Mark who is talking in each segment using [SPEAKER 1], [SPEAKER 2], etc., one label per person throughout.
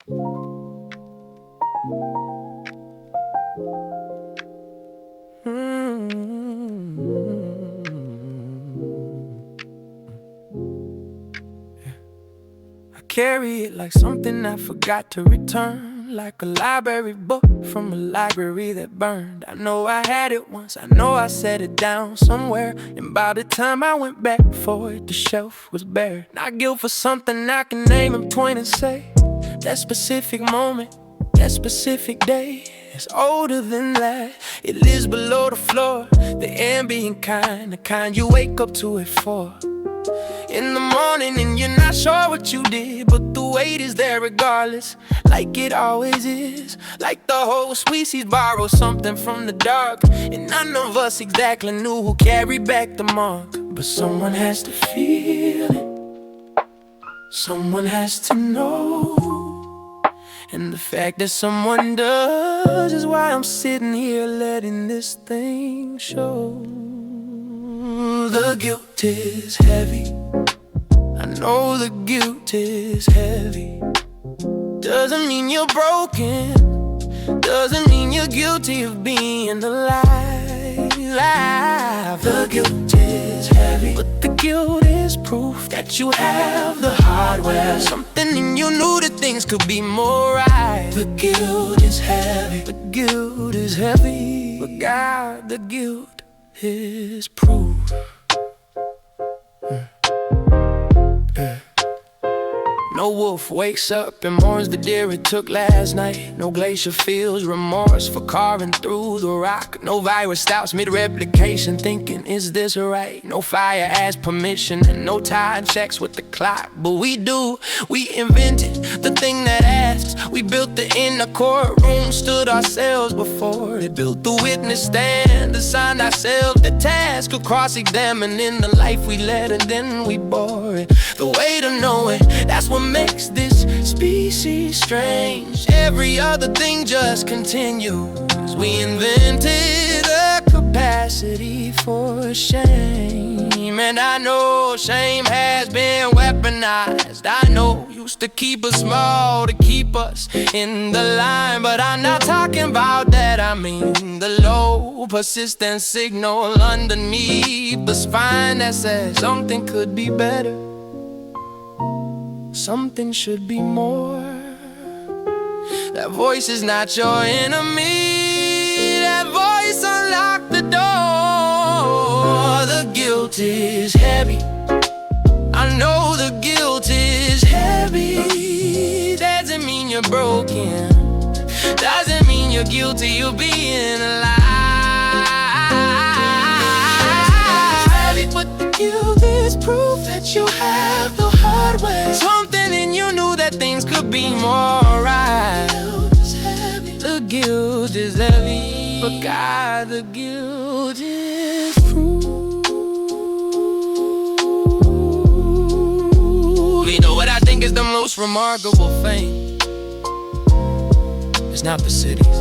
[SPEAKER 1] I carry it like something I forgot to return, like a library book from a library that burned. I know I had it once, I know I set it down somewhere, and by the time I went back for it, the shelf was bare. Not guilt for something I can name and point and say, that specific moment, that specific day is older than that. It lives below the floor, the ambient kind, the kind you wake up to it for. In the morning and you're not sure what you did, but the weight is there regardless, like it always is. Like the whole species borrowed something from the dark, and none of us exactly knew who carried back the mark. But someone has to feel it, someone has to know, and the fact that someone does is why I'm sitting here letting this thing show. The guilt is heavy, I know the guilt is heavy. Doesn't mean you're broken, doesn't mean you're guilty of being alive. The guilt is heavy, but the guilt is proof that you have the hardware, something in you knew that things could be more right. The guilt is heavy, the guilt is heavy, but God, the guilt is proof. No wolf wakes up and mourns the deer it took last night. No glacier feels remorse for carving through the rock. No virus stops mid-replication thinking, is this right? No fire asks permission and no tide checks with the clock. But we do, we invented the thing that asks. We built the inner courtroom, stood ourselves before it. Built the witness stand, assigned ourselves the task of cross-examining the life we led, and then we bore it. The weight of knowing, that's what makes this species strange. Every other thing just continues. We invented a capacity for shame, and I know shame has been weaponized. I know used to keep us small, to keep us in the line, but I'm not talking about that. I mean the low, persistent signal underneath the spine that says something could be better, something should be more. That voice is not your enemy, that voice unlocked the door. The guilt is heavy, I know the guilt is heavy. Doesn't mean you're broken, doesn't mean you're guilty of being alive. But the guilt is proof that you have the hardware, something in you knew that things could be more right. The guilt is heavy, but God, the guilt is proof. You know what I think is the most remarkable thing? It's not the cities,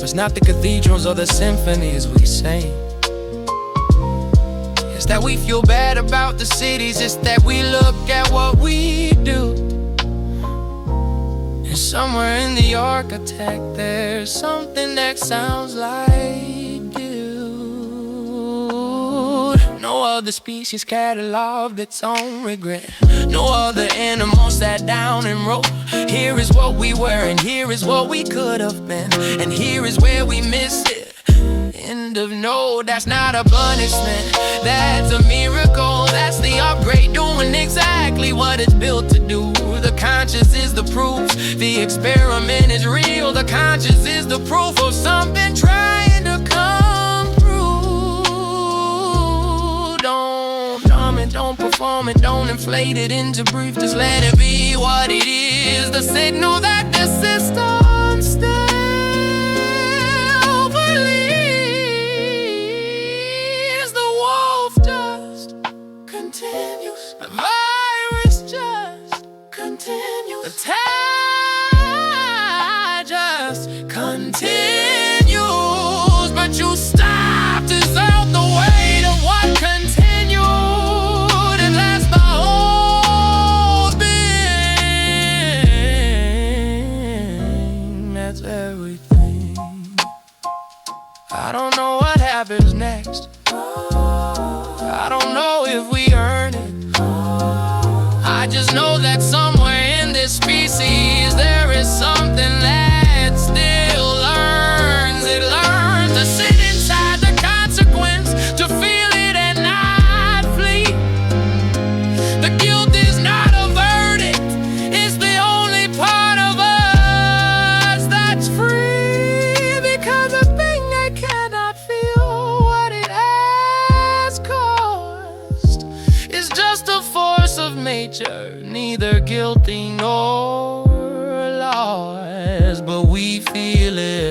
[SPEAKER 1] it's not the cathedrals or the symphonies we sing. It's that we feel bad about the cities, it's that we look at what we do. And somewhere in the architect there's something that sounds like dude. No other species cataloged its own regret. No other animal sat down and wrote, here is what we were and here is what we could have been, and here is where we missed it. End of no, that's not a punishment, that's a miracle. That's the upgrade, doing exactly what it's built to do. The conscious is the proof, the experiment is real. The conscious is the proof of something trying to come through. Don't numb it, don't perform it, don't inflate it into brief. Just let it be what it is, the signal that the system still continues. The virus just continues. The tide just continues. But you stopped to felt the weight of what continued, and that's the whole thing. next. I don't know if we earn it. I just know that somewhere in this species there is something that still learns. It learns to sit inside the consequence, to feel it and not flee. The guilt is not a verdict, it's the only part of us that's free. Because a thing that cannot feel what it has caused is just a force of nature, neither guilty nor lost, but we feel it.